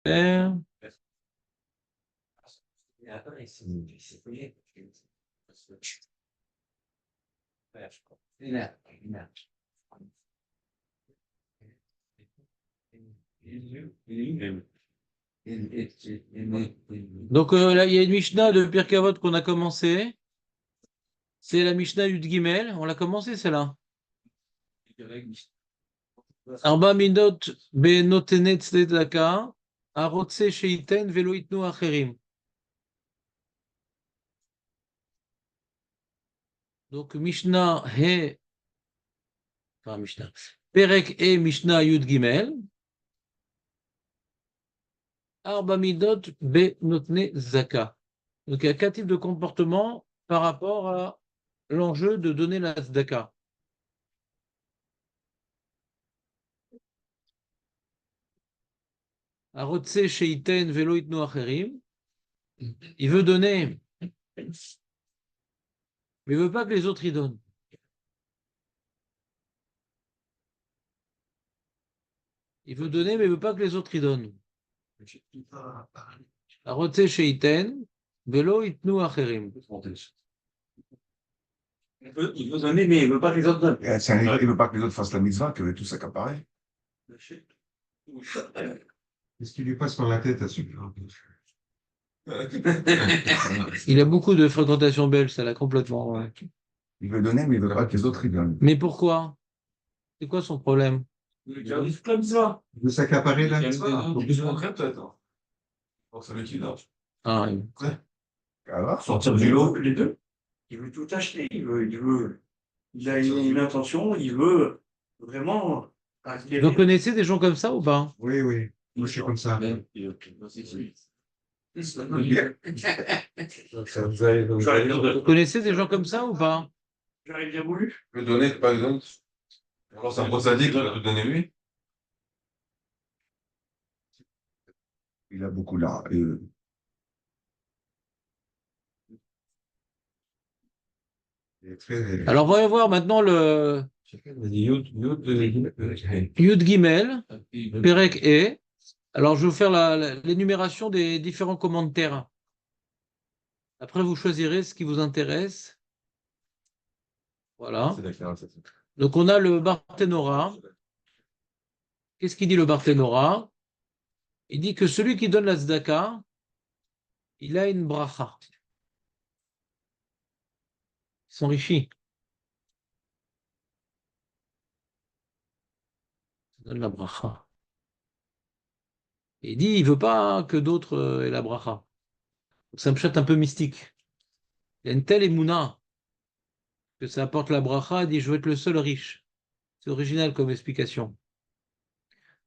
Super. Donc là, il y a une Mishnah de Pirkei Avot qu'on a commencé. C'est la Mishnah Yud Gimel. On l'a commencé, celle-là. Arba midot benotenet tzedaka, arotse sheiten velo itnu acherim. Donc Mishnah he, enfin Mishnah, Perek e Mishnah Yud Gimel. Arba midot benotne zaka. Donc il y a 4 types de comportements par rapport à l'enjeu de donner la tzedaka. Arotse sheiten velo itnu acherim. Il veut donner, mais il veut pas que les autres y donnent. Il veut donner, mais il veut pas que les autres y donnent. Arotse sheiten velo itnu acherim. Il veut donner, mais il ne veut pas que les autres donnent. Il ne veut pas que les autres fassent la mitzvah, que tout s'accaparer. Qu'est-ce qui lui passe par la tête à celui-là? Il a beaucoup de fréquentation belge, ça l'a complètement. Ouais. Il veut donner, mais il ne veut pas que les autres y donnent. Mais pourquoi? C'est quoi son problème? Il arrive comme ça. Il veut s'accaparer la mitzvah. Donc, plus concret, peut-être. Donc, ça veut dire. Ah, oui. Alors, Sortir du lot, les deux. Il veut tout acheter. Il a une intention, il veut vraiment. Vous connaissez des gens comme ça ou pas? oui, oui. Moi, je suis comme ça. Vous connaissez des gens comme ça ou pas? J'aurais bien voulu. Le donner, par exemple. Alors, c'est un gros sadique, il va te donner lui. Il a beaucoup là. Alors, voyons voir maintenant le Yud Gimel, Perek E. Alors, je vais vous faire l'énumération des différents commentaires. Après, vous choisirez ce qui vous intéresse. Voilà. Donc, on a le Barthénora. Qu'est-ce qu'il dit le Barthénora? Il dit que celui qui donne la tzedaka, il a une bracha. Il s'enrichit. Il donne la bracha. Il dit, il veut pas que d'autres aient la bracha. Ça me chante un peu mystique. Il y a une telle émouna que ça apporte la bracha, il dit, je veux être le seul riche. C'est original comme explication.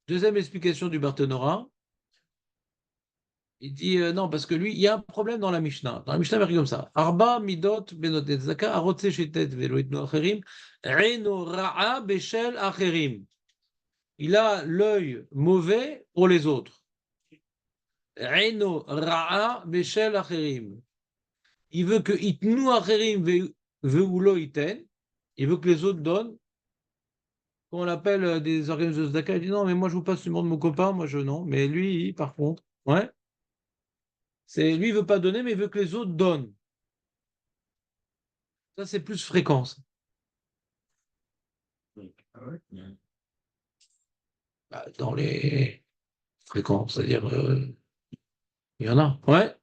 Deuxième explication du Barthénora, il dit non, parce que lui, il y a un problème dans la Mishnah. Dans la Mishnah, il écrit comme ça. Arba midot benot zaka arotse shetet velo itnu acherim reino ra'a beshel acherim. Il a l'œil mauvais pour les autres. Reino ra'a beshel acherim. Il veut que itnu acherim veulo iten. Il veut que les autres donnent. Quand on l'appelle des organismes de Zdaka, il dit non, mais moi je vous passe le nom de mon copain, moi je non. Mais lui, par contre, ouais. Lui, il veut pas donner, mais il veut que les autres donnent. Ça, c'est plus fréquence. Bah, dans les fréquences, c'est-à-dire, il y en a. Ouais.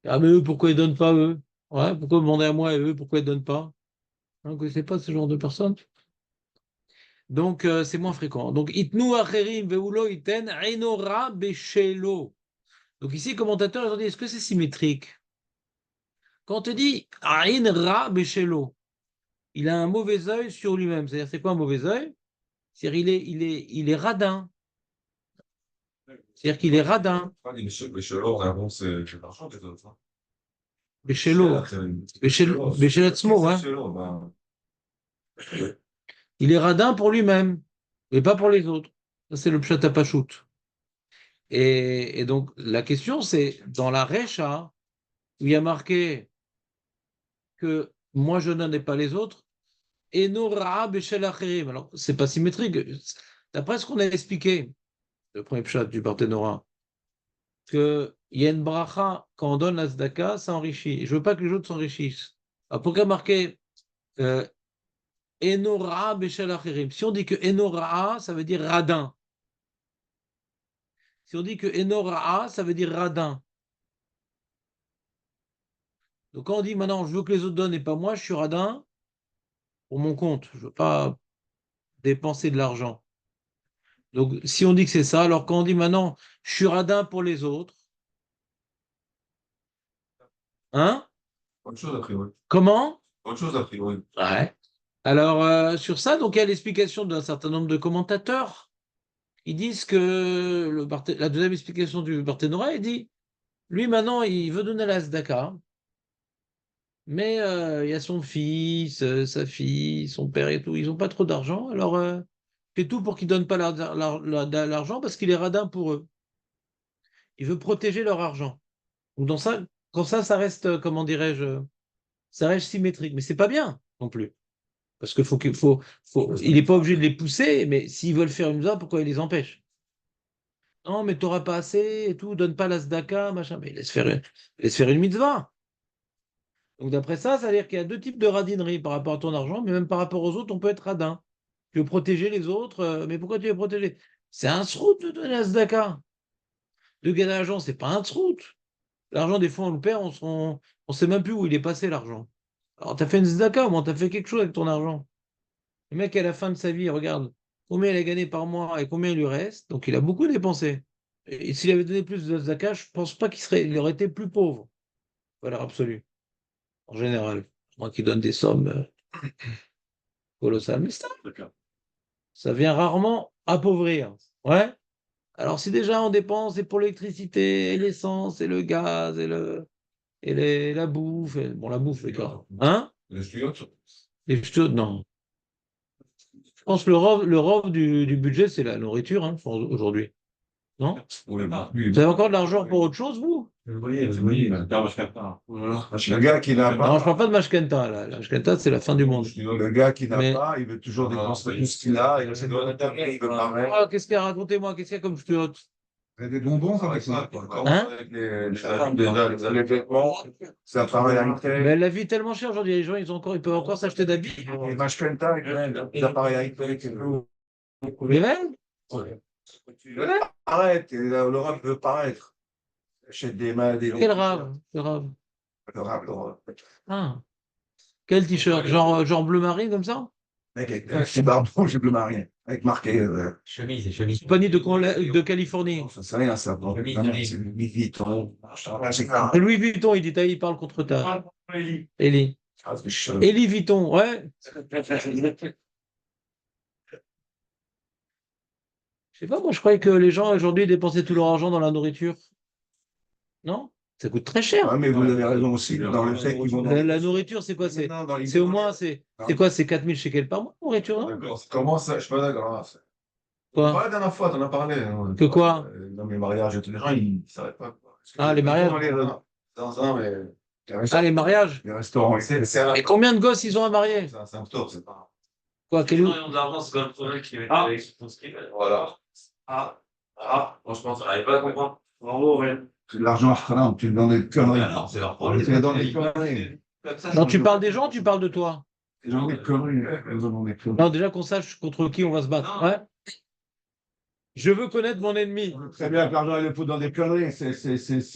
Ah, mais eux, pourquoi ils donnent pas, eux? Ouais, pourquoi demander à moi et eux, pourquoi ils donnent pas? Vous ne connaissez pas ce genre de personnes? Donc, c'est moins fréquent. Donc, itnu acherim veulo iten einora beshelo. Donc, ici, commentateurs, ils ont dit, est-ce que c'est symétrique? Quand on te dit Ain Ra Beshelo, il a un mauvais œil sur lui-même. C'est-à-dire, c'est quoi un mauvais œil? C'est-à-dire, il est radin. C'est-à-dire qu'il est radin. Beshelo. Beshelatzmo, ouais. Il est radin pour lui-même, mais pas pour les autres. Ça, c'est le pshat hapachout. Et donc, la question, c'est dans la Recha, où il y a marqué que moi je donne et pas les autres, et Nora Beshel Acherim. Alors, c'est pas symétrique. d'après ce qu'on a expliqué, le premier pshat du Barthénora, qu'il y a une bracha, quand on donne la tzedaka, ça enrichit. Je veux pas que les autres s'enrichissent. Alors pourquoi marquer Enora Beshel Acherim? Si on dit que Enora, ça veut dire radin. Si on dit que Enora, ça veut dire radin. Donc quand on dit maintenant, je veux que les autres donnent et pas moi, je suis radin pour mon compte. Je veux pas dépenser de l'argent. Donc si on dit que c'est ça, alors quand on dit maintenant, je suis radin pour les autres, hein? Autre chose a priori. Comment? Autre chose a priori. Ouais. Alors sur ça, donc il y a l'explication d'un certain nombre de commentateurs. Ils disent que la deuxième explication du Barthénora, il dit, lui maintenant, il veut donner la tzedaka, mais il y a son fils, sa fille, son père et tout, ils n'ont pas trop d'argent, alors fait tout pour qu'ils ne donnent pas l'argent parce qu'il est radin pour eux. Il veut protéger leur argent. Donc dans ça, quand ça reste, comment dirais-je, ça reste symétrique, mais c'est pas bien non plus. Parce il n'est pas obligé de les pousser, mais s'ils veulent faire une mitzvah, pourquoi il les empêche? Non, mais tu n'auras pas assez et tout, donne pas la tzedaka, machin. Mais laisse faire une mitzvah. Donc d'après ça, ça veut dire qu'il y a deux types de radinerie par rapport à ton argent, mais même par rapport aux autres, on peut être radin. Tu veux protéger les autres, mais pourquoi tu veux protéger? C'est un srout de donner la tzedaka. De gagner l'argent, c'est pas un srout. L'argent, des fois, on le perd, on sait même plus où il est passé, l'argent. Alors, tu as fait une tzedaka, au moins, tu as fait quelque chose avec ton argent. Le mec, à la fin de sa vie, regarde combien il a gagné par mois et combien il lui reste. Donc, il a beaucoup dépensé. Et s'il avait donné plus de tzedaka, je pense pas il aurait été plus pauvre. Valeur absolue, en général. Moi qui donne des sommes colossales. Mais ça vient rarement appauvrir. Ouais. Alors, si déjà on dépense et pour l'électricité, et l'essence, et le gaz, la bouffe, bon, la bouffe, les gars. Hein? Les chiottes. Les ch'tiotes, non. Je pense que le rove du budget, c'est la nourriture, hein, aujourd'hui. Non? Oui, Vous avez encore de l'argent pour autre chose, vous? Vous voyez. Le gars qui n'a Non, je pas, parle pas de Mashkenta, là. La Mashkenta, c'est la fin du monde. le gars qui n'a Mais- pas, il veut toujours dépenser tout ce qu'il a, il essaie de rétablir, il veut pas. Ah, qu'est-ce qu'il y a? Racontez-moi, qu'est-ce qu'il y a comme ch'tiote? Il y a des bonbons avec ça. Hein? Avec les vêtements. Ça paraît à Mais la vie est tellement chère aujourd'hui, les gens, ils peuvent encore s'acheter d'habits. Les mashkenta, les appareils high-tech et tout. Les mêmes? Arrête, l'Europe veut paraître. Achète des mains, des. Quel rave? Quel rave? L'Europe. Ah. Quel t-shirt? Genre bleu marine, comme ça? Mec, avec c'est barbon, j'ai bleu marine. Avec marqué. Chemise. Compagnie de Californie. Ça sert rien, ça. Bon, Chemise, vraiment, chemise. c'est Louis Vuitton. C'est grave. Louis Vuitton, il parle contre ta. Eli. Eli. Ah, c'est chaud. Eli Vuitton, ouais. Je sais pas, moi je croyais que les gens aujourd'hui dépensaient tout leur argent dans la nourriture. Non? Ça coûte très cher. Ouais, mais vous avez raison aussi, dans le fait qu'ils vont dans. La nourriture, c'est quoi? C'est Non, dans les- au moins, c'est quoi? C'est 4000 shekels par mois, la nourriture, non? D'accord. Comment ça? Je suis pas d'accord. Quoi? Pas la dernière fois, t'en as parlé. Hein. Que quoi? Dans mes mariages, les gens, ils s'arrêtent pas. Quoi. Parce que Ah, les mariages. Dans un, mais. Ah, les mariages. Les restaurants, C'est Et combien de gosses ils ont à marier? un symptôme, c'est pas. Quoi? Ils ont de l'argent, c'est pas le problème qui Ah. Voilà. Franchement, ça n'arrive pas à comprendre. Bravo, Aurèle. c'est de l'argent haram, tu le donnes des conneries. Non, c'est leur Tu problème. le donnes des conneries. Non, tu parles des gens, tu parles de toi. Ils ont des conneries. Ils ont des conneries. Non, déjà qu'on sache contre qui on va se battre. Non. Ouais. Je veux connaître mon ennemi. Très bien que l'argent il le faut dans des conneries, c'est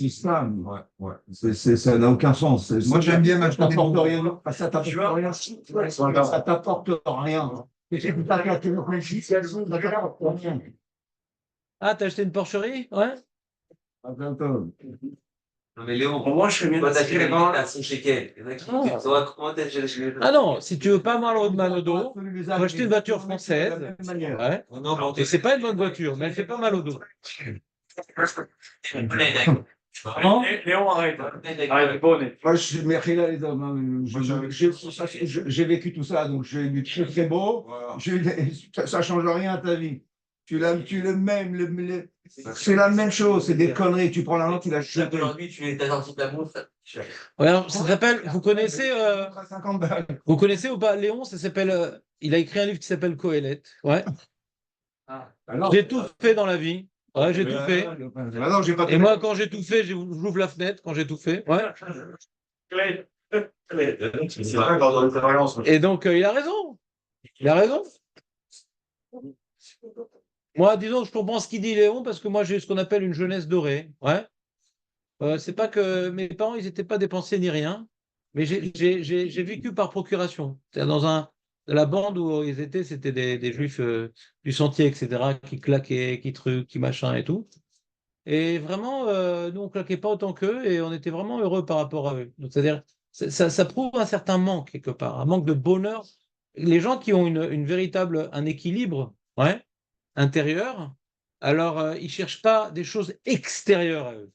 Islam. Ouais. Ça n'a aucun sens. Moi j'aime bien m'acheter des bonbons. Rien. Ça t'apporte rien. Ça t'apporte rien. Ah, t'as acheté une porcherie? Ouais. À bientôt. Non, mais Léon, Pour moi, je serais bien toi, t'as d'acheter acheté les les bancs. à 100 shekels. Il y en a qui Ah. disent, ouais, comment t'as acheté les shekels? Ah non, si tu veux pas mal au dos, faut acheter une voiture française. Ouais. Non, non, Et c'est pas une bonne voiture, mais elle fait pas mal au dos. Léon, arrête. Arrête, bonnet. Moi, je suis Merkhila, les hommes. J'ai vécu tout ça, donc j'ai du très très beau. Ça change rien à ta vie. Tu le même, c'est la même chose, c'est des conneries. Tu prends l'argent, tu l'achètes. Aujourd'hui, t'as sorti de la bouffe. Ouais, alors, ça s'appelle, vous connaissez 50 balles. ou pas Léon, ça s'appelle, il a écrit un livre qui s'appelle Kohelet. Ouais. Alors, J'ai tout fait dans la vie. Ouais, j'ai tout fait. Alors, j'ai pas Et moi, quand j'ai tout fait, j'ouvre la fenêtre quand j'ai tout fait. Ouais. C'est vrai, dans l'expérience. Et donc, il a raison. Il a raison. Moi, disons, je comprends ce qu'il dit, Léon, parce que moi, j'ai eu ce qu'on appelle une jeunesse dorée. Ouais. C'est pas que mes parents, ils n'étaient pas dépensiers ni rien, mais j'ai vécu par procuration. C'est-à-dire dans la bande où ils étaient, c'était des juifs du sentier, etc., qui claquaient, qui truquent, qui machin et tout. Et vraiment, nous, on claquait pas autant qu'eux et on était vraiment heureux par rapport à eux. Donc, c'est-à-dire, ça prouve un certain manque, quelque part, un manque de bonheur. Les gens qui ont un équilibre, ouais, intérieur, alors ils cherchent pas des choses extérieures à eux.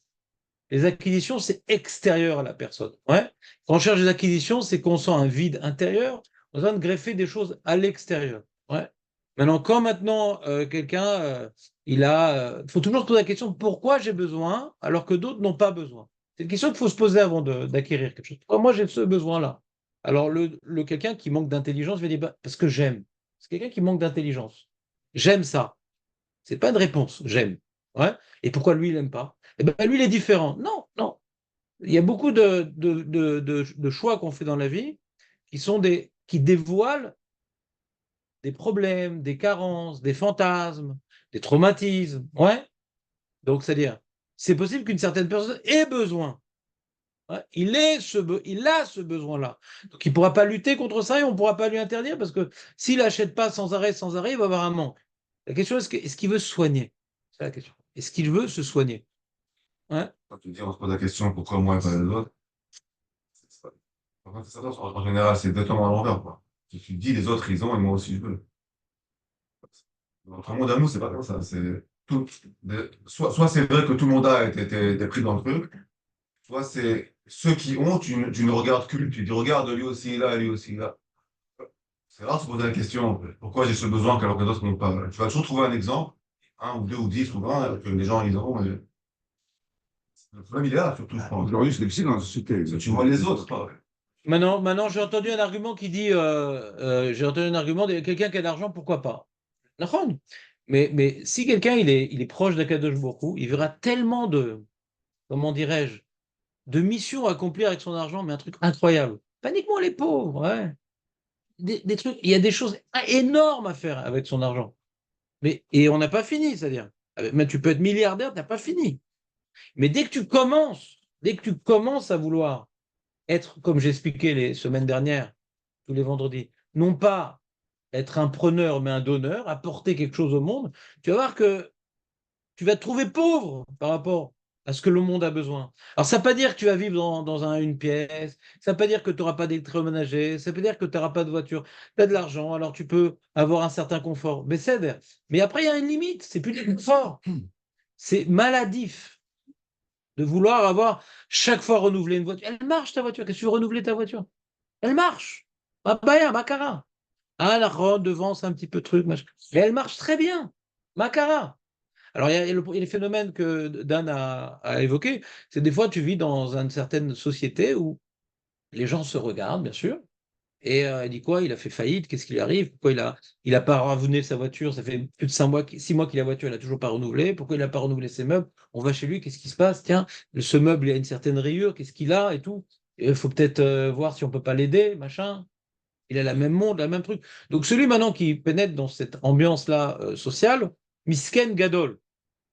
Les acquisitions, c'est extérieur à la personne. Ouais. Quand on cherche des acquisitions, c'est qu'on sent un vide intérieur, on a besoin de greffer des choses à l'extérieur. Ouais. Maintenant, quand maintenant quelqu'un, faut toujours se poser la question pourquoi j'ai besoin alors que d'autres n'ont pas besoin. C'est une question qu'il faut se poser avant d'acquérir quelque chose. Pourquoi moi j'ai ce besoin-là? Alors quelqu'un qui manque d'intelligence va dire bah, parce que j'aime. C'est quelqu'un qui manque d'intelligence. J'aime ça. C'est pas une réponse. J'aime. Ouais. Et pourquoi lui il n'aime pas? Eh ben lui il est différent. Non, non. Il y a beaucoup de choix qu'on fait dans la vie qui dévoilent des problèmes, des carences, des fantasmes, des traumatismes. Ouais. Donc, c'est-à-dire, c'est possible qu'une certaine personne ait besoin. Ouais. Il a ce besoin-là. Donc, il ne pourra pas lutter contre ça et on ne pourra pas lui interdire parce que s'il n'achète pas sans arrêt, il va avoir un manque. La question est-ce qu'il veut se soigner? C'est la question. Est-ce qu'il veut se soigner? Ouais. Quand tu dis, on se pose la question pourquoi moi et pas les autres. En fait, en général, c'est exactement à l'envers, quoi. Si tu dis les autres, ils ont et moi aussi je veux. Notre monde à nous, c'est pas comme ça. C'est tout, soit c'est vrai que tout le monde a été pris dans le truc, soit c'est ceux qui ont, tu ne regardes que lui. Tu dis, regarde, lui aussi là, lui aussi là. C'est rare de se poser la question, pourquoi j'ai ce besoin alors que d'autres n'ont pas. Tu vas toujours trouver un exemple, un ou deux ou 10 ou 20, que les gens ils ont. Mais le problème, il est là, surtout, je pense. aujourd'hui, c'est difficile dans la société. Tu vois les autres, pas. Maintenant j'ai entendu un argument qui dit, j'ai entendu un argument de quelqu'un qui a de l'argent, pourquoi pas? D'accord. Mais si quelqu'un il est proche d'Akadosh Baruch Hu, il verra tellement comment dirais-je, de missions à accomplir avec son argent, mais un truc incroyable. Pas uniquement les pauvres, ouais. Des trucs, il y a des choses énormes à faire avec son argent. Et on n'a pas fini, c'est-à-dire, mais tu peux être milliardaire, tu n'as pas fini. Mais dès que tu commences à vouloir être, comme j'expliquais les semaines dernières, tous les vendredis, non pas être un preneur, mais un donneur, apporter quelque chose au monde, tu vas voir que tu vas te trouver pauvre par rapport à ce que le monde a besoin. Alors, ça ne veut pas dire que tu vas vivre dans une pièce, ça ne veut pas dire que tu n'auras pas d'électroménager, ça ne veut pas dire que tu n'auras pas de voiture. Tu as de l'argent, alors tu peux avoir un certain confort. Mais après, il y a une limite, c'est plus du confort. C'est maladif de vouloir avoir chaque fois renouveler une voiture. Elle marche ta voiture, qu'est-ce que tu veux renouveler ta voiture? Elle marche. Mabaya, Macara. Ah, la route devant, c'est un petit peu truc, machin. Mais elle marche très bien. Macara. Alors, il y a les phénomènes que Dan a évoqués. C'est des fois, tu vis dans une certaine société où les gens se regardent, bien sûr, et il dit quoi? Il a fait faillite, qu'est-ce qui lui arrive? Pourquoi il a pas renouvelé sa voiture? Ça fait plus de 5 mois, 6 mois qu'il a la voiture, il n'a toujours pas renouvelé. Pourquoi il n'a pas renouvelé ses meubles? On va chez lui, qu'est-ce qui se passe? Tiens, ce meuble, il a une certaine rayure, qu'est-ce qu'il a et tout? Il faut peut-être voir si on peut pas l'aider, machin. Il a la même monde, la même truc. Donc celui maintenant qui pénètre dans cette ambiance-là sociale, misken gadol,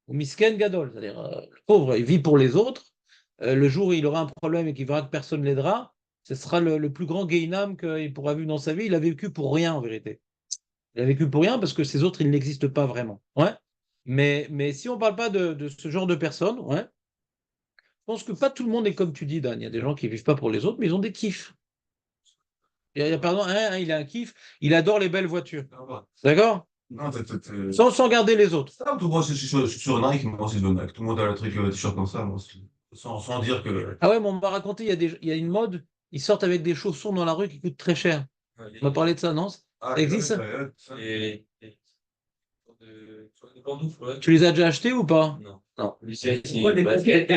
ou misken gadol, c'est-à-dire le pauvre, il vit pour les autres. Le jour où il aura un problème et qu'il verra que personne ne l'aidera, ce sera le plus grand Gehinam qu'il pourra vivre dans sa vie. Il a vécu pour rien en vérité. Il a vécu pour rien parce que ces autres, ils n'existent pas vraiment. Ouais. Mais si on ne parle pas de ce genre de personnes, ouais, je pense que pas tout le monde est comme tu dis, Dan. Il y a des gens qui ne vivent pas pour les autres, mais ils ont des kiffs. Pardon, il a un kiff, il adore les belles voitures. D'accord? Non, Sans garder les autres. ça, moi, je suis sur Nike, moi aussi, je veux Nike. Tout le monde a le truc, le t-shirt comme ça, moi aussi. Sans dire que. Ah ouais, mais on m'a raconté, il y a une mode, ils sortent avec des chaussons dans la rue qui coûtent très cher. On m'a parlé de ça, non? Ça existe ça? Des pantoufles, ouais. Tu les as déjà achetés ou pas? Non. Non. Quoi, des baskets?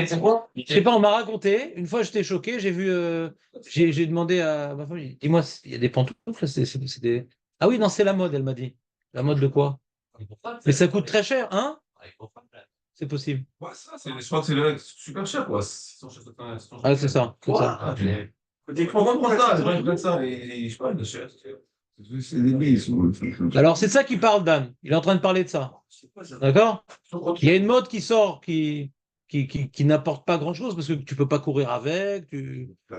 Je sais pas, on m'a raconté, une fois j'étais choqué, j'ai demandé à ma femme, dis-moi, il y a des pantoufles, là, c'est des. Ah oui, non, c'est la mode, elle m'a dit. La mode de quoi? Mais ça coûte très cher, hein? C'est possible. Ouais, ça, je crois que c'est super cher, quoi. 600, Ah, c'est ça. C'est ça. Ah, on va prendre ça, je prends ça, et je sais pas, cher. C'est des billes, Alors, c'est de ça qu'il parle, Dan. Il est en train de parler de ça. D'accord? Il y a une mode qui sort qui n'apporte pas grand-chose parce que tu peux pas courir avec.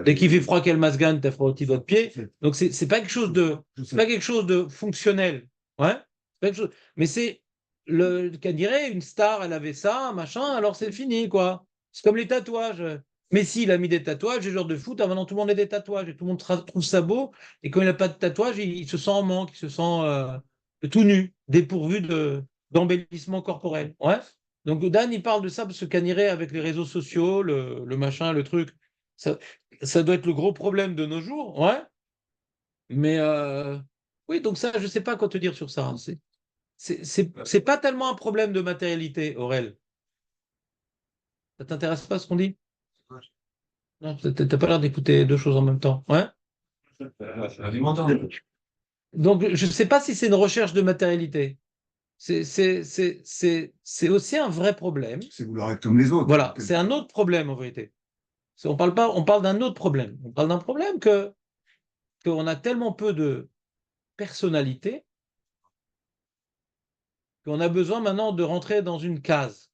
Dès qu'il fait froid, quel masgan, t'as froid au petit doigt de pied. Donc, c'est pas quelque chose de fonctionnel. Ouais? C'est pas quelque chose. Mais c'est qu'elle dirait, une star, elle avait ça, machin, alors c'est fini, quoi. C'est comme les tatouages. Messi, il a mis des tatouages, les joueurs de foot, maintenant tout le monde a des tatouages et tout le monde trouve ça beau. Et quand il n'a pas de tatouage, il se sent en manque, il se sent tout nu, dépourvu d'embellissement corporel. Ouais. Donc Dan, il parle de ça parce que Caniré, avec les réseaux sociaux, le machin, le truc, ça, ça doit être le gros problème de nos jours. Ouais. Mais oui, donc ça, je ne sais pas quoi te dire sur ça. Hein. C'est pas tellement un problème de matérialité, Aurel. Ça t'intéresse pas ce qu'on dit? Non, t'as pas l'air d'écouter deux choses en même temps. Ouais. Donc, je ne sais pas si c'est une recherche de matérialité. C'est aussi un vrai problème. C'est vouloir être comme les autres. Voilà, c'est un autre problème en vérité. On parle pas, on parle d'un autre problème. On parle d'un problème qu'on a tellement peu de personnalité qu'on a besoin maintenant de rentrer dans une case.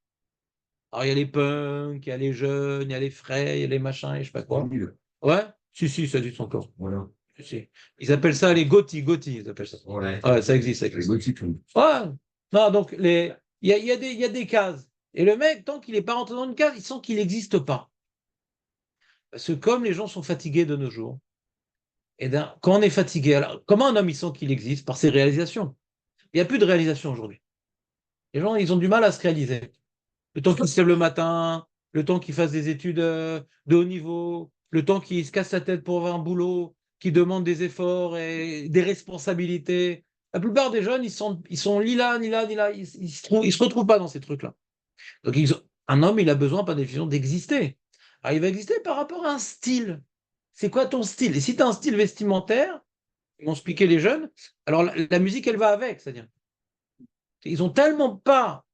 Alors, il y a les punks, il y a les jeunes, il y a les frais, il y a les machins, et je sais pas quoi. Ouais, si, ça existe encore. Voilà. Si. Ils appellent ça les gothies, ils appellent ça. Ouais. Ouais, ça existe. Les gothiques. Ouais. Non, donc, il y a des cases. Et le mec, tant qu'il n'est pas rentré dans une case, il sent qu'il n'existe pas. Parce que comme les gens sont fatigués de nos jours, et quand on est fatigué, alors comment un homme il sent qu'il existe? Par ses réalisations. Il n'y a plus de réalisation aujourd'hui. Les gens, ils ont du mal à se réaliser. Le temps qu'ils se lèvent le matin, le temps qu'ils fassent des études de haut niveau, le temps qu'ils se cassent la tête pour avoir un boulot, qui demande des efforts et des responsabilités. La plupart des jeunes, ils sont ni là, ni là, ni là. Ils se retrouvent pas dans ces trucs-là. Donc, un homme, il a besoin, par définition, d'exister. Alors, il va exister par rapport à un style. C'est quoi ton style? Et si tu as un style vestimentaire, ils vont expliquer les jeunes, alors la musique, elle va avec. C'est-à-dire, ils ont tellement pas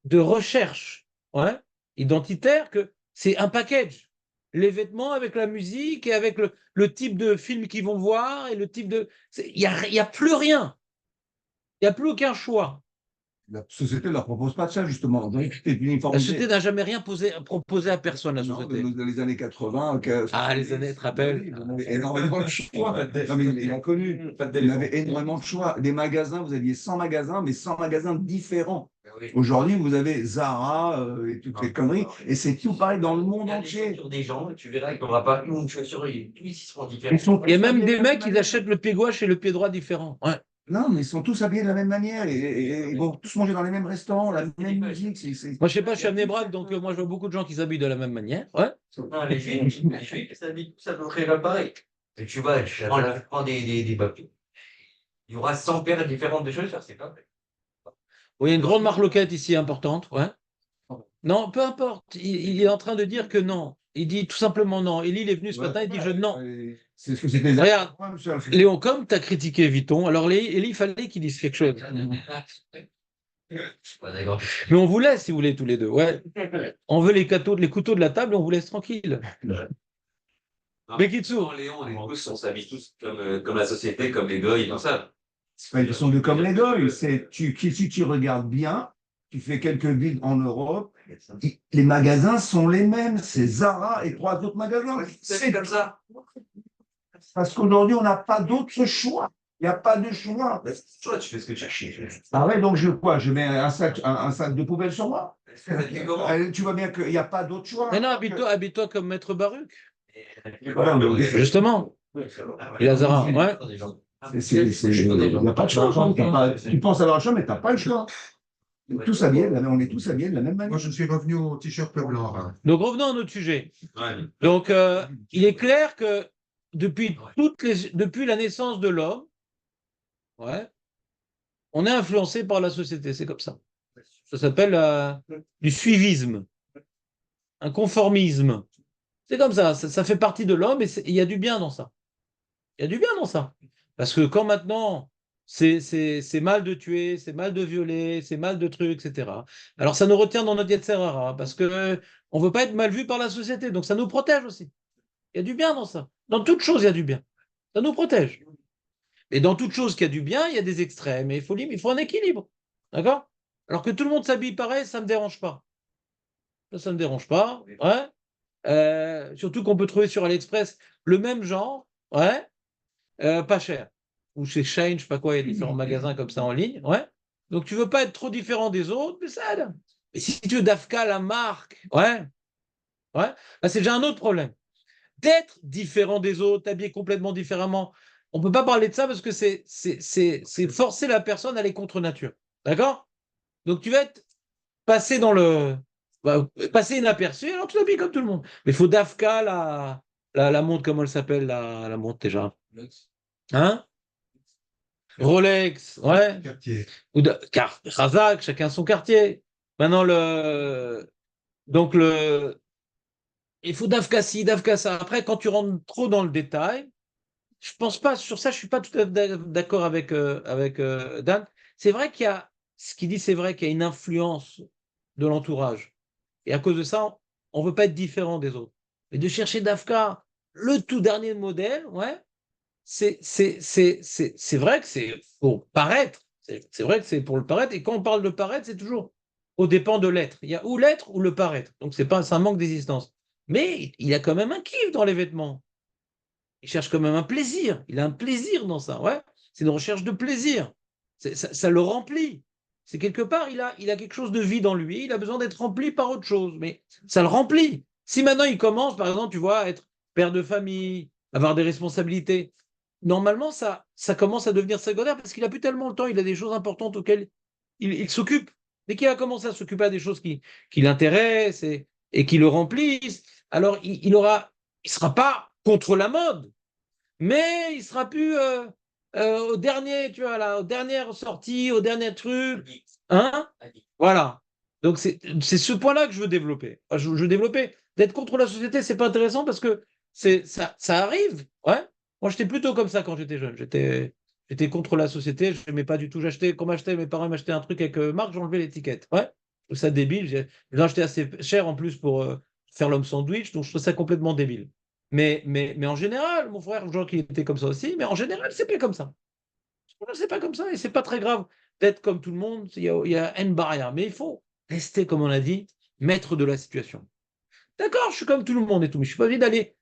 de recherche ouais, identitaire que c'est un package. Les vêtements avec la musique et avec le type de film qu'ils vont voir et le type de. Il y a plus rien. Il n'y a plus aucun choix. La société ne leur propose pas de ça, justement. Donc, c'est une La uniformité. société n'a jamais rien proposé à personne, la Non, société. dans les années 80. Ah, les années, tu te rappelles? Il avait énormément de choix. Non, mais il a connu. Il avait énormément de choix. Les magasins, vous aviez 100 magasins, mais 100 magasins différents. Aujourd'hui, vous avez Zara et toutes les conneries, et c'est tout pareil dans le monde entier. Sur des gens, tu verras qu'il n'y aura pas une chaussure, tous ils seront différents. Il y a même des mecs qui achètent le pied gauche et le pied droit différent. Ouais. Non, mais ils sont tous habillés de la même manière et ils vont tous manger dans les mêmes restaurants, la même musique. Moi, je sais pas, je suis à Mnebrak, donc moi, je vois beaucoup de gens qui s'habillent de la même manière. Ouais. Non, les juifs, ça habille tous à peu près pareil. Et tu vois, tu prends des papiers. Il y aura 100 paires différentes de chaussures, c'est pas vrai. Oui, il y a une grande marloquette ici importante. Ouais. Non, peu importe. Il est en train de dire que non. Il dit tout simplement non. Élie, il est venu ce matin, il dit non. C'est ce que c'était. Regarde, Léon, comme tu as critiqué Vuitton, alors Élie, il fallait qu'il dise quelque chose. Ouais, d'accord. Mais on vous laisse, si vous voulez, tous les deux. Ouais. On veut les couteaux de la table et on vous laisse tranquille. Mais Kitsu. Léon, les tous, on s'habille tous comme la société, comme les goïs, comme ça. C'est pas une question de comme les goy. Si tu regardes bien, tu fais quelques villes en Europe, les magasins sont les mêmes. C'est Zara et trois autres magasins. C'est comme ça. Parce qu'aujourd'hui, on n'a pas d'autre choix. Il n'y a pas de choix. Toi, tu fais ce que tu cherches. Ah ouais, donc je mets un sac de poubelle sur moi. Tu vois bien qu'il n'y a pas d'autre choix. Mais non, habille-toi comme Maître Baruch. Voilà, Justement. Il a Zara. Ouais. Il n'y a pas de choix. Tu penses avoir un choix, mais tu n'as pas le choix. On est tous habillés de la même manière. Moi, je suis revenu au t-shirt blanc. Hein. Donc revenons à notre sujet. Ouais. Donc il est clair que depuis la naissance de l'homme, ouais, on est influencé par la société, c'est comme ça. Ça s'appelle du suivisme, un conformisme. C'est comme ça fait partie de l'homme et il y a du bien dans ça. Il y a du bien dans ça. Parce que quand maintenant, c'est mal de tuer, c'est mal de violer, c'est mal de trucs, etc. Alors ça nous retient dans notre Yetzer Hara, parce que on veut pas être mal vu par la société, donc ça nous protège aussi. Il y a du bien dans ça. Dans toute chose, il y a du bien. Ça nous protège. Et dans toute chose qui a du bien, il y a des extrêmes, et il faut un équilibre. D'accord? Alors que tout le monde s'habille pareil, ça ne me dérange pas. Ça ne me dérange pas. Ouais. Surtout qu'on peut trouver sur AliExpress le même genre, ouais, pas cher. Ou chez Shane, je sais pas quoi, il y a différents magasins comme ça en ligne, ouais. Donc tu veux pas être trop différent des autres, mais ça aide. Mais si tu veux Dafka, la marque, ouais, ouais, là, c'est déjà un autre problème. D'être différent des autres, t'habiller complètement différemment, on peut pas parler de ça parce que c'est forcer la personne à aller contre nature. D'accord? Donc tu vas être passé dans le. Passer inaperçu, alors tu t'habilles comme tout le monde. Mais il faut Dafka, la montre, comment elle s'appelle, la montre déjà? Hein? Rolex, ouais. Quartier. Car Razak, chacun son quartier. Maintenant, donc il faut Dafka ci, Dafka ça. Après, quand tu rentres trop dans le détail, je pense pas, sur ça, je suis pas tout à fait d'accord avec Dan. C'est vrai qu'il y a, ce qu'il dit, c'est vrai qu'il y a une influence de l'entourage. Et à cause de ça, on ne veut pas être différent des autres. Mais de chercher Dafka, le tout dernier modèle, ouais, c'est vrai que c'est pour paraître. C'est vrai que c'est pour le paraître. Et quand on parle de paraître, c'est toujours au dépend de l'être. Il y a ou l'être ou le paraître. Donc c'est un manque d'existence. Mais il y a quand même un kiff dans les vêtements. Il cherche quand même un plaisir. Il a un plaisir dans ça. Ouais. C'est une recherche de plaisir. Ça le remplit. C'est quelque part, il a quelque chose de vide en lui. Il a besoin d'être rempli par autre chose. Mais ça le remplit. Si maintenant il commence, par exemple, tu vois, à être père de famille, avoir des responsabilités, normalement, ça commence à devenir secondaire parce qu'il a plus tellement le temps. Il a des choses importantes auxquelles il s'occupe. Dès qu'il a commencé à s'occuper des choses qui l'intéressent et qui le remplissent, alors il sera pas contre la mode, mais il sera plus au dernier, tu vois, là, aux dernières sorties, au dernier truc. Hein? Voilà. Donc c'est ce point-là que je veux développer. Enfin, je veux développer. D'être contre la société, c'est pas intéressant parce que ça arrive. Ouais. Moi, j'étais plutôt comme ça quand j'étais jeune. J'étais contre la société. Je n'aimais pas du tout. J'achetais, quand m'achetait, mes parents m'achetaient un truc avec marque, j'enlevais l'étiquette. Ouais. Je trouve ça débile. J'ai acheté assez cher en plus pour faire l'homme sandwich. Donc, je trouve ça complètement débile. Mais en général, mon frère, je vois qu'il était comme ça aussi, mais en général, c'est pas comme ça. C'est pas comme ça et c'est pas très grave d'être comme tout le monde. Il y a une barrière, mais il faut rester, comme on a dit, maître de la situation. D'accord, je suis comme tout le monde et tout, mais je suis pas obligé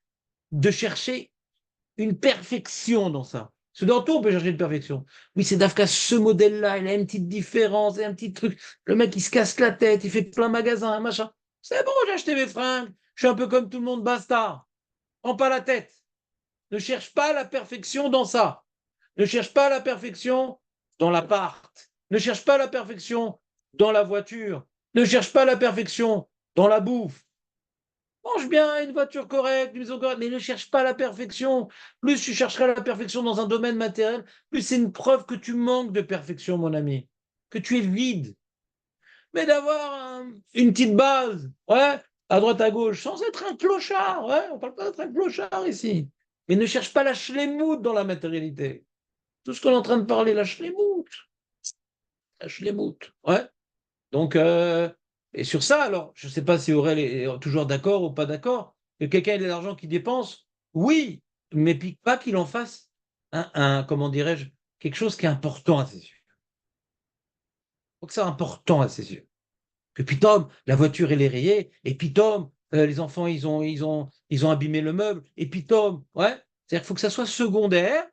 de chercher une perfection dans ça. Parce que dans tout, on peut chercher une perfection. Oui, c'est Dafka, ce modèle-là, il a une petite différence et un petit truc. Le mec, il se casse la tête, il fait plein de magasins, un machin. C'est bon, j'ai acheté mes fringues. Je suis un peu comme tout le monde, basta. Prends pas la tête. Ne cherche pas la perfection dans ça. Ne cherche pas la perfection dans l'appart. Ne cherche pas la perfection dans la voiture. Ne cherche pas la perfection dans la bouffe. Mange bien, une voiture correcte, une maison correcte, mais ne cherche pas la perfection. Plus tu chercheras la perfection dans un domaine matériel, plus c'est une preuve que tu manques de perfection, mon ami. Que tu es vide. Mais d'avoir une petite base, ouais, à droite, à gauche, sans être un clochard, ouais, on parle pas d'être un clochard ici. Mais ne cherche pas la schlemmout dans la matérialité. Tout ce qu'on est en train de parler, la schlemmout. La schlemmout, ouais. Donc, et sur ça, alors, je ne sais pas si Aurel est toujours d'accord ou pas d'accord, que quelqu'un ait de l'argent qu'il dépense, oui, mais pas qu'il en fasse comment dirais-je, quelque chose qui est important à ses yeux. Il faut que c'est important à ses yeux. Que Pitom, la voiture, elle est rayée, et Pitom, les enfants, ils ont abîmé le meuble, et Pitom, ouais. C'est-à-dire qu'il faut que ça soit secondaire.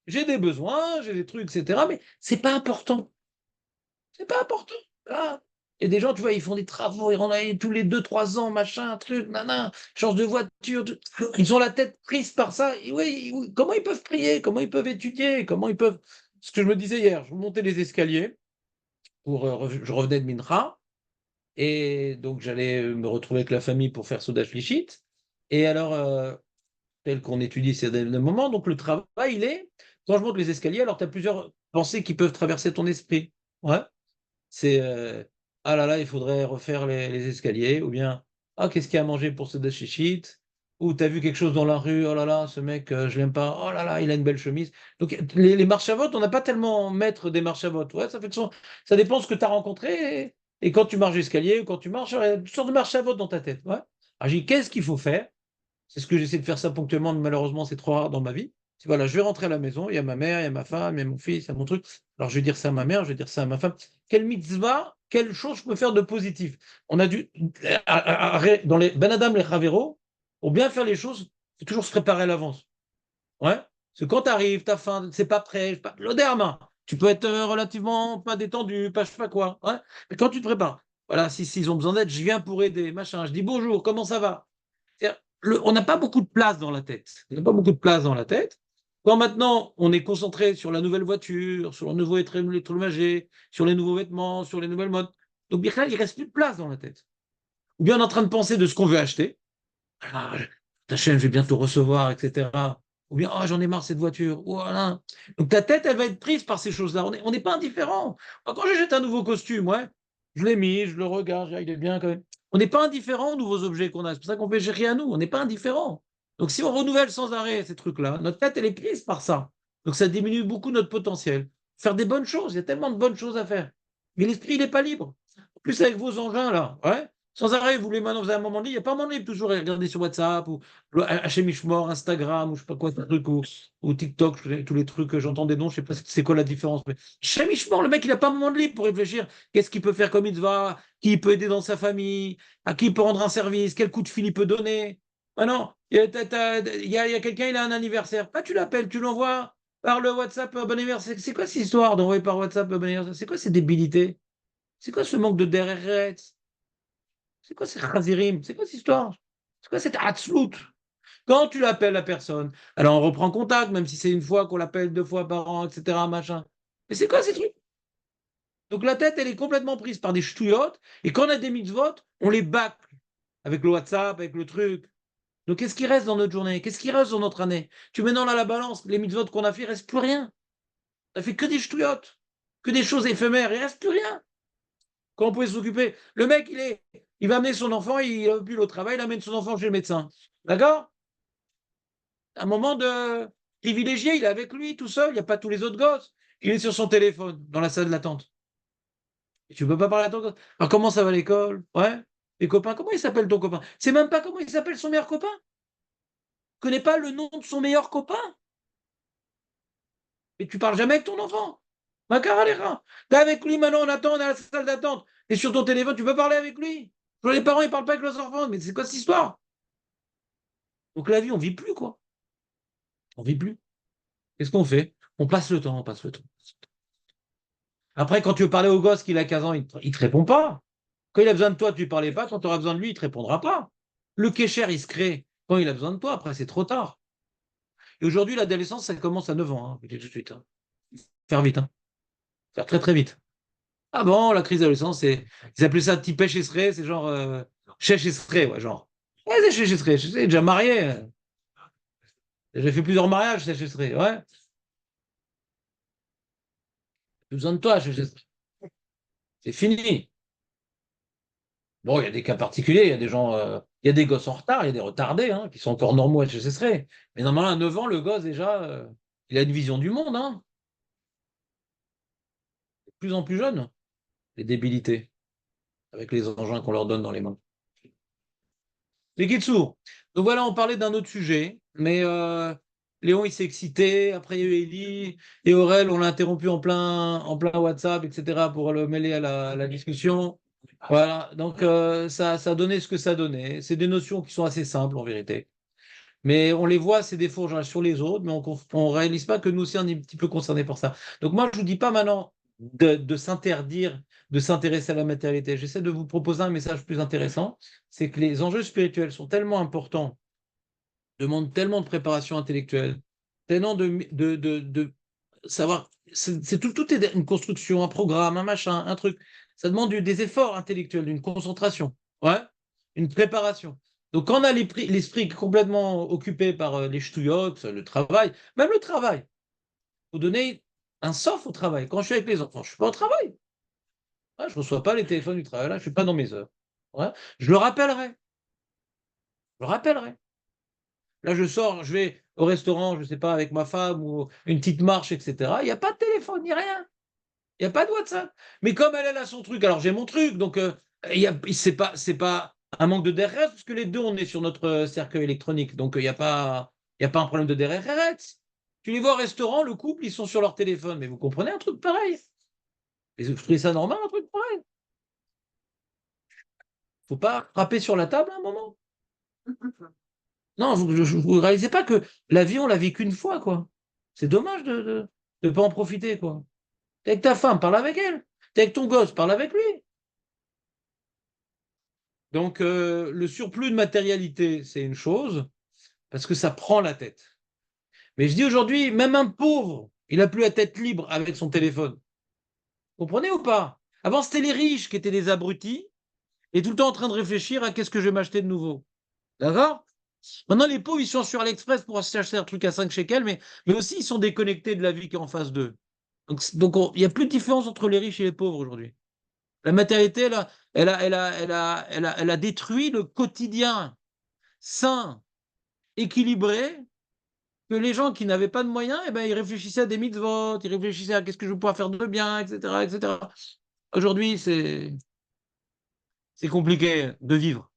J'ai des besoins, j'ai des trucs, etc. Mais c'est pas important. C'est pas important. Là. Et des gens, tu vois, ils font des travaux, ils rendent tous les 2, 3 ans, machin, truc, nana, change de voiture. Ils ont la tête prise par ça. Et oui, comment ils peuvent prier? Comment ils peuvent étudier? Comment ils peuvent. Ce que je me disais hier, je montais les escaliers, je revenais de Minra, et donc j'allais me retrouver avec la famille pour faire Soda Shlichit. Et alors, tel qu'on étudie ces derniers moments, donc le travail, il est, quand je monte les escaliers, alors tu as plusieurs pensées qui peuvent traverser ton esprit. Ouais. C'est ah là là, il faudrait refaire les escaliers, ou bien ah, qu'est-ce qu'il y a à manger pour ce chichit? ou tu as vu quelque chose dans la rue, oh là là, ce mec, je l'aime pas, oh là là, il a une belle chemise. Donc les marches à vote, on n'a pas tellement maître des marches à vote. Ouais, ça dépend de ce que tu as rencontré. Et quand tu marches l'escalier, ou quand tu marches, il y a toutes sortes de marches à vote dans ta tête. Ouais. Alors j'ai dit, qu'est-ce qu'il faut faire? C'est ce que j'essaie de faire ça ponctuellement, mais malheureusement, c'est trop rare dans ma vie. C'est voilà, je vais rentrer à la maison, il y a ma mère, il y a ma femme, il y a mon fils, il y a mon truc. Alors je vais dire ça à ma mère, je vais dire ça à ma femme. Quelle mitzvah, quelle chose je peux faire de positif? On a dû, dans les Ben Adam, les Chavéro, pour bien faire les choses, c'est toujours se préparer à l'avance. Ouais. Parce que quand tu arrives, tu as faim, c'est pas prêt, l'oderma. Tu peux être relativement pas détendu, pas je sais pas quoi. Ouais. Mais quand tu te prépares, voilà, s'ils ont besoin d'aide, je viens pour aider, machin. Je dis bonjour, comment ça va? On n'a pas beaucoup de place dans la tête. On n'a pas beaucoup de place dans la tête. Quand maintenant on est concentré sur la nouvelle voiture, sur le nouveau électroménager, sur les nouveaux vêtements, sur les nouvelles modes, donc bien il reste plus de place dans la tête. Ou bien on est en train de penser de ce qu'on veut acheter. Ah, ta chaîne, je vais bientôt recevoir, etc. Ou bien, oh, j'en ai marre de cette voiture. Voilà. Donc ta tête, elle va être prise par ces choses-là. On n'est pas indifférent. Quand j'achète un nouveau costume, ouais, je l'ai mis, je le regarde, je dis, ah, il est bien quand même. On n'est pas indifférent aux nouveaux objets qu'on a. C'est pour ça qu'on fait gérer à nous. On n'est pas indifférent. Donc si on renouvelle sans arrêt ces trucs-là, notre tête, elle est prise par ça. Donc ça diminue beaucoup notre potentiel. Faire des bonnes choses, il y a tellement de bonnes choses à faire. Mais l'esprit, il n'est pas libre. En plus, avec vos engins, là, ouais, sans arrêt, vous voulez maintenant, vous avez un moment libre, il n'y a pas un moment libre toujours à regarder sur WhatsApp ou HMIchmore, Instagram ou je sais pas quoi, ce truc, ou TikTok, tous les trucs, j'entends des noms, je sais pas c'est quoi la différence. Mais HMIchmore, le mec, il n'a pas un moment de libre pour réfléchir. Qu'est-ce qu'il peut faire comme il va, qui il peut aider dans sa famille, à qui il peut rendre un service, quel coup de fil il peut donner. Ah non, il y a quelqu'un, il a un anniversaire. Bah, tu l'appelles, tu l'envoies par le WhatsApp, bon anniversaire. C'est quoi cette histoire d'envoyer par WhatsApp, bon anniversaire? C'est quoi ces débilités? C'est quoi ce manque de DRRS? C'est quoi ces Khazirim? C'est quoi cette histoire? C'est quoi cette Hatzlout? Quand tu l'appelles la personne, alors on reprend contact, même si c'est une fois qu'on l'appelle 2 fois par an, etc. Machin. Mais c'est quoi ces trucs? Donc la tête, elle est complètement prise par des ch'touillottes, et quand on a des mitzvot, on les bâcle avec le WhatsApp, avec le truc. Donc qu'est-ce qui reste dans notre journée? Qu'est-ce qui reste dans notre année? Tu mets dans la balance, les mitzvot qu'on a fait, il ne reste plus rien. On a fait que des ch'touillottes, que des choses éphémères, il ne reste plus rien. Quand on pouvait s'occuper. Le mec, il va amener son enfant, il a plus au travail, il amène son enfant chez le médecin. D'accord? Un moment de privilégié, il est avec lui tout seul, il n'y a pas tous les autres gosses. Il est sur son téléphone dans la salle d'attente. Et tu ne peux pas parler à ton gosse. Alors comment ça va à l'école? Ouais. Les copains, comment il s'appelle ton copain? C'est même pas comment il s'appelle son meilleur copain. Il ne connaît pas le nom de son meilleur copain. Et tu parles jamais avec ton enfant. Ma caralera. T'es avec lui maintenant, on attend, on est à la salle d'attente. Et sur ton téléphone, tu peux parler avec lui. Les parents, ils ne parlent pas avec leurs enfants. Mais c'est quoi cette histoire? Donc la vie, on ne vit plus, quoi. On ne vit plus. Qu'est-ce qu'on fait? On passe le temps, on passe le temps. Après, quand tu veux parler au gosse qui a 15 ans, il ne te répond pas. Quand il a besoin de toi, tu ne lui parlais pas. Quand tu auras besoin de lui, il ne te répondra pas. Le kécher, il se crée quand il a besoin de toi. Après, c'est trop tard. Et aujourd'hui, l'adolescence, ça commence à 9 ans. Hein, je dis tout de suite. Hein. Faire vite. Hein. Faire très, très vite. Ah bon, la crise d'adolescence, ils appelaient ça type esseré, c'est genre chèche esseré, ouais, genre. Ouais, c'est chèche esseré, je sais, déjà marié. J'ai fait plusieurs mariages, chèche esseré, ouais. Plus besoin de toi, chèche esseré. C'est fini. Bon, il y a des cas particuliers, il y a des gens, il y a des gosses en retard, il y a des retardés, hein, qui sont encore normaux à chèche esseré. Mais normalement, à 9 ans, le gosse, déjà, il a une vision du monde, hein. De plus en plus jeune, les débilités, avec les engins qu'on leur donne dans les mains. Les Kitsour. Donc voilà, on parlait d'un autre sujet, mais Léon, il s'est excité. Après, il y a eu Ellie et Aurel, on l'a interrompu en plein WhatsApp, etc., pour le mêler à la discussion. Voilà, donc ça a donné ce que ça donnait. C'est des notions qui sont assez simples, en vérité. Mais on les voit, ces défauts sur les autres, mais on ne réalise pas que nous aussi, on est un petit peu concernés par ça. Donc moi, je ne vous dis pas maintenant de s'interdire de s'intéresser à la matérialité. J'essaie de vous proposer un message plus intéressant, c'est que les enjeux spirituels sont tellement importants, demandent tellement de préparation intellectuelle, tellement de savoir, tout est une construction, un programme, un machin, un truc. Ça demande des efforts intellectuels, d'une concentration, ouais, une préparation. Donc, quand on a l'esprit complètement occupé par les ch'touillottes, le travail, même le travail, il faut donner un soft au travail. Quand je suis avec les enfants, je ne suis pas au travail. Ouais, je ne reçois pas les téléphones du travail, là, je ne suis pas dans mes heures. Ouais, je le rappellerai. Je le rappellerai. Là, je sors, je vais au restaurant, je ne sais pas, avec ma femme ou une petite marche, etc. Il n'y a pas de téléphone, il n'y a rien. Il n'y a pas de WhatsApp. Mais comme elle a son truc, alors j'ai mon truc. Donc, c'est pas un manque de DRS, parce que les deux, on est sur notre cercueil électronique. Donc, il y a pas un problème de DRS. Tu les vois au restaurant, le couple, ils sont sur leur téléphone. Mais vous comprenez un truc pareil? Et vous trouvez ça normal, un truc pareil? Faut pas frapper sur la table à un moment? Non, vous réalisez pas que la vie, on la vit qu'une fois, quoi. C'est dommage de pas en profiter, quoi. T'es avec ta femme, parle avec elle. T'es avec ton gosse, parle avec lui. Donc, le surplus de matérialité, c'est une chose, parce que ça prend la tête. Mais je dis aujourd'hui, même un pauvre, il n'a plus la tête libre avec son téléphone. Vous comprenez ou pas? Avant, c'était les riches qui étaient des abrutis, et tout le temps en train de réfléchir à qu'est-ce que je vais m'acheter de nouveau. D'accord? Maintenant, les pauvres, ils sont sur AliExpress pour s'acheter un truc à 5 shekels, mais aussi, ils sont déconnectés de la vie qui est en face d'eux. Donc, il n'y a plus de différence entre les riches et les pauvres aujourd'hui. La matérialité, elle a détruit le quotidien sain, équilibré, que les gens qui n'avaient pas de moyens, eh ben, ils réfléchissaient à des mitzvot, ils réfléchissaient à qu'est-ce que je vais pouvoir faire de bien, etc., etc. Aujourd'hui, c'est compliqué de vivre,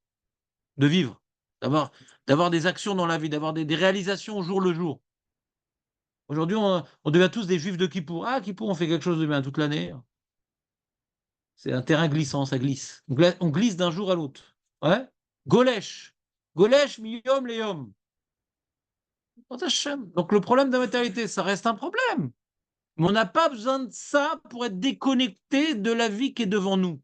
d'avoir, d'avoir des actions dans la vie, d'avoir des réalisations au jour le jour. Aujourd'hui, on devient tous des juifs de Kippour. Ah, Kippour, on fait quelque chose de bien toute l'année. C'est un terrain glissant, ça glisse. On glisse d'un jour à l'autre. Ouais? Golesh. Golesh, miyom, leyom. Donc le problème de la matérialité, ça reste un problème. Mais on n'a pas besoin de ça pour être déconnecté de la vie qui est devant nous.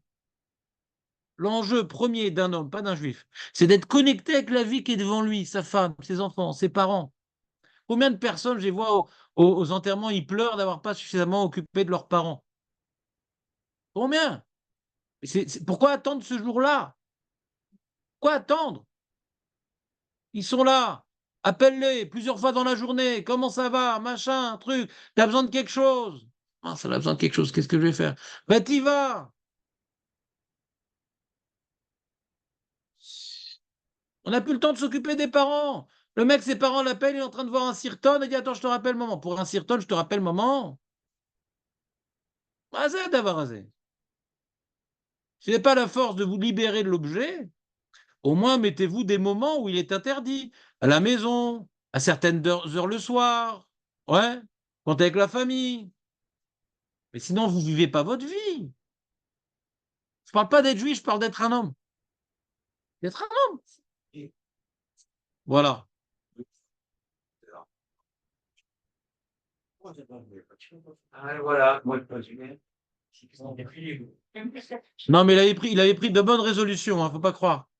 L'enjeu premier d'un homme, pas d'un juif, c'est d'être connecté avec la vie qui est devant lui, sa femme, ses enfants, ses parents. Combien de personnes, je les vois aux enterrements, ils pleurent d'avoir pas suffisamment occupé de leurs parents. Combien? Pourquoi attendre ce jour-là? Pourquoi attendre? Ils sont là. Appelle-les plusieurs fois dans la journée. Comment ça va? Machin, truc. T'as besoin de quelque chose? Ah, ça a besoin de quelque chose. Qu'est-ce que je vais faire? Ben, t'y vas. On n'a plus le temps de s'occuper des parents. Le mec, ses parents l'appellent, il est en train de voir un sirton. Il dit, attends, je te rappelle maman. Pour un sirton, je te rappelle maman. Rasé d'avoir rasé. Si vous n'avez pas la force de vous libérer de l'objet, au moins mettez-vous des moments où il est interdit. À la maison, à certaines heures le soir. Ouais. Quand t'es avec la famille. Mais sinon, vous ne vivez pas votre vie. Je ne parle pas d'être juif, je parle d'être un homme. D'être un homme. Voilà. Ah, voilà, moi, je Non, mais il avait pris de bonnes résolutions, hein, faut pas croire.